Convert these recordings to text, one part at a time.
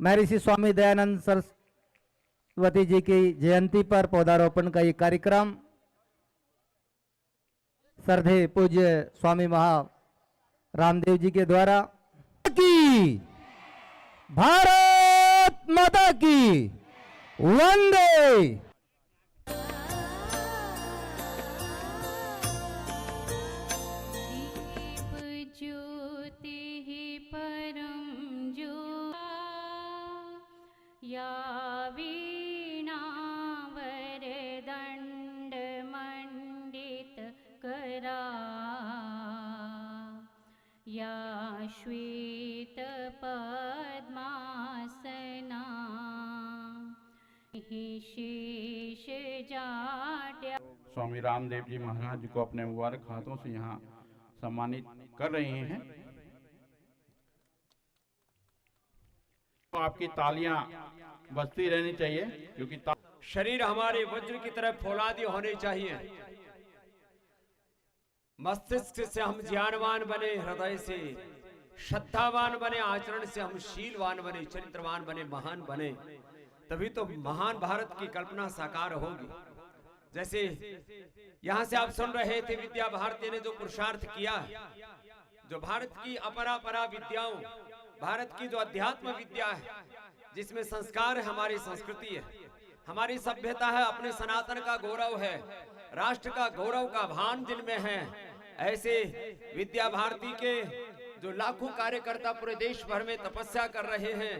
महर्षि स्वामी दयानंद सरस्वती जी की जयंती पर पौधारोपण का ये कार्यक्रम श्रद्धेय पूज्य स्वामी महा रामदेव जी के द्वारा की भारत माता की वंदे। या वीणा वरदंड मंडित करा या श्वेत पद्मासना शेष जाड्या। स्वामी रामदेव जी महाराज को अपने मुबारक हाथों से यहाँ सम्मानित कर रहे हैं। तो आपकी तालियां बजती रहनी चाहिए क्योंकि शरीर हमारे वज्र की तरह फौलादी होने चाहिए। मस्तिष्क से हम ज्ञानवान बने, हृदय से श्रद्धावान बने, आचरण से हम शीलवान बने, चरित्रवान बने, महान बने, तभी तो महान भारत की कल्पना साकार होगी। जैसे यहां से आप सुन रहे थे, विद्या भारती ने जो पुरुषार्थ किया, जो भारत की अपरा विद्याओं, भारत की जो अध्यात्म विद्या है, जिसमें संस्कार है, हमारी संस्कृति है, हमारी सभ्यता है, अपने सनातन का गौरव है, राष्ट्र का गौरव का भान जिनमें है, ऐसे विद्या भारती के जो लाखों कार्यकर्ता पूरे देश भर में तपस्या कर रहे हैं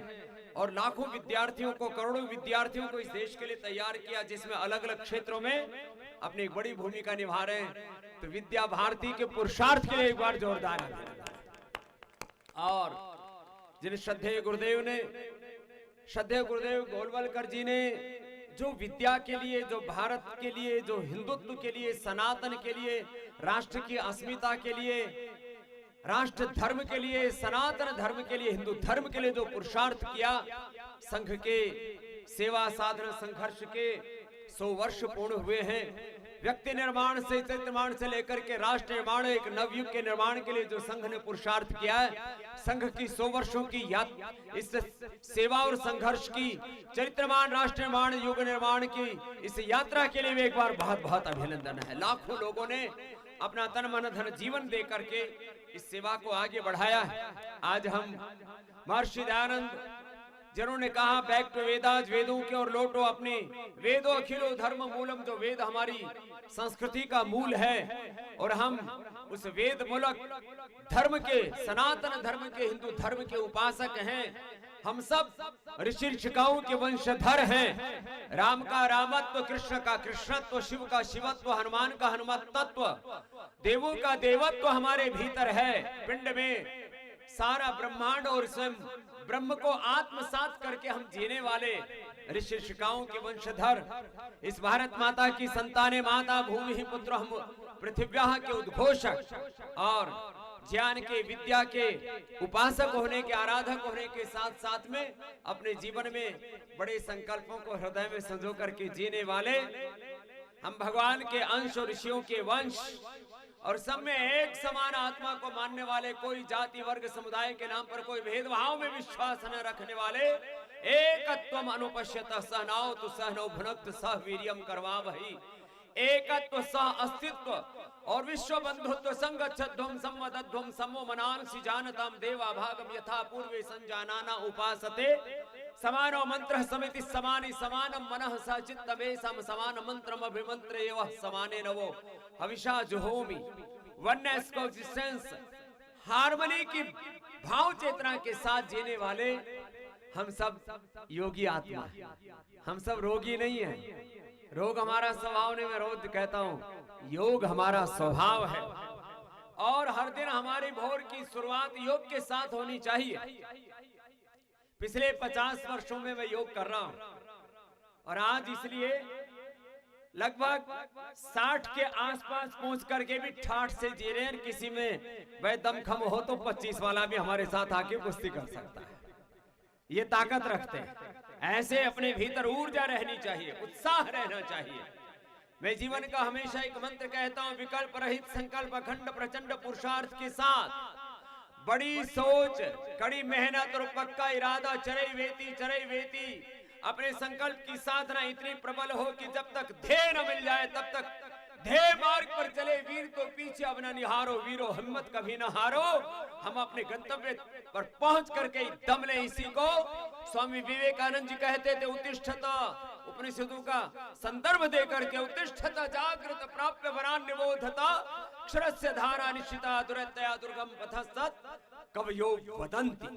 और लाखों विद्यार्थियों को, करोड़ों विद्यार्थियों को इस देश के लिए तैयार किया, जिसमें अलग अलग क्षेत्रों में अपनी एक बड़ी भूमिका निभा रहे हैं। तो विद्या भारती के पुरुषार्थ के लिए एक बार जोरदार है। और जिन श्रद्धेय गुरुदेव गोलवलकर जी ने जो विद्या के लिए, जो भारत के लिए, जो हिंदुत्व के लिए, सनातन के लिए, राष्ट्र की अस्मिता के लिए, राष्ट्र धर्म के लिए, सनातन धर्म के लिए, हिंदू धर्म के लिए जो पुरुषार्थ किया, संघ के सेवा साधन संघर्ष के 100 वर्ष पूर्ण हुए हैं। व्यक्ति निर्माण से, चरित्र निर्माण से लेकर के राष्ट्र निर्माण, एक नवयुग के निर्माण के लिए जो संघ ने पुरुषार्थ किया है, संघ की 100 वर्षों की यात्रा, इस सेवा और संघर्ष की, चरित्रमान राष्ट्र निर्माण, युग निर्माण की इस यात्रा के लिए एक बार बहुत बहुत अभिनंदन है। लाखों लोगों ने अपना तन मन धन जीवन दे करके इस सेवा को आगे बढ़ाया है। आज हम महर्षि दयानंद जिन्होंने कहा, बैक टू वेदास, वेदों के और लौटो अपने, वेदो अखिलो धर्म मूलम, जो वेद हमारी संस्कृति का मूल है और हम उस वेद मूलक धर्म के, सनातन धर्म के, हिंदू धर्म के उपासक हैं। हम सब ऋषि ऋषिकाओं के वंशधर हैं। राम का रामत्व, कृष्ण का कृष्णत्व, शिव का शिवत्व, हनुमान का हनुमत्व, देवों का देवत्व हमारे भीतर है। पिंड में सारा ब्रह्मांड और स्वयं ब्रह्म को आत्मसात करके हम जीने वाले ऋषि ऋषिकाओं के वंशधर, इस भारत माता की संताने, माता भूमि ही पुत्र हम पृथिव्या के उद्घोषक और ज्ञान के, विद्या के उपासक होने के, आराधक होने के साथ साथ में अपने जीवन में बड़े संकल्पों को हृदय में संजो करके जीने वाले हम भगवान के अंश और ऋषियों के वंश और सब में एक समान आत्मा को मानने वाले, कोई जाति वर्ग समुदाय के नाम पर कोई भेदभाव में विश्वास न रखने वाले, एकत्वम अनुपश्यत सहनाओ तु सहनो भुनक्तु सह वीर्यम करवावहि, एकत्व सह अस्तित्व और विश्व बंधुत्व संगच्छध्वम संवदध्वम समो मनांसि जानताम देवा भागम यथा पूर्वे संजानाना उपासते, समानो मंत्र समिति समानि समानम मनः सचित्तमे सम समान मंत्रम अभिमंत्रे एवं समाने नवो हविषा जुहोमि। वननेस को एग्जिस्टेंस, हार्मनी की भाव चेतना के साथ जीने वाले हम सब योगी आत्मा, हम सब रोगी नहीं है। रोग हमारा स्वभाव नहीं, मैं रोज कहता हूँ योग हमारा स्वभाव है और हर दिन हमारी भोर की शुरुआत योग के साथ होनी चाहिए। पिछले 50 वर्षों में मैं योग कर रहा हूं और आज इसलिए लगभग 60 के आसपास पहुंच करके भी ठाठ से जी रहे हैं। किसी में वह दमखम हो तो 25 वाला भी हमारे साथ आके कुश्ती कर सकता है। ये ताकत रखते हैं। ऐसे अपने भीतर ऊर्जा रहनी चाहिए, उत्साह रहना चाहिए। मैं जीवन का हमेशा एक मंत्र कहता हूं, विकल्प रहित संकल्प अखंड प्रचंड पुरुषार्थ के साथ बड़ी सोच, कड़ी मेहनत और पक्का इरादा चरई वेती अपने संकल्प की साधना इतनी प्रबल हो कि जब तक ध्येय न मिल जाए तब तक ध्येय मार्ग पर चले वीर तो पीछे अब न निहारो, वीरो हिम्मत कभी न हारो। हम अपने गंतव्य पर पहुंच करके ही दम ले। इसी को स्वामी विवेकानंद जी कहते थे, उत्तिष्ठता, उपनिषदों का संदर्भ देकर के, उत्तिष्ठता जागृत प्राप्य वरान निबोधता क्षरस्य धारा निश्चिता दुरतया दुर्गम पथस्तत् कवयो वदन्ति।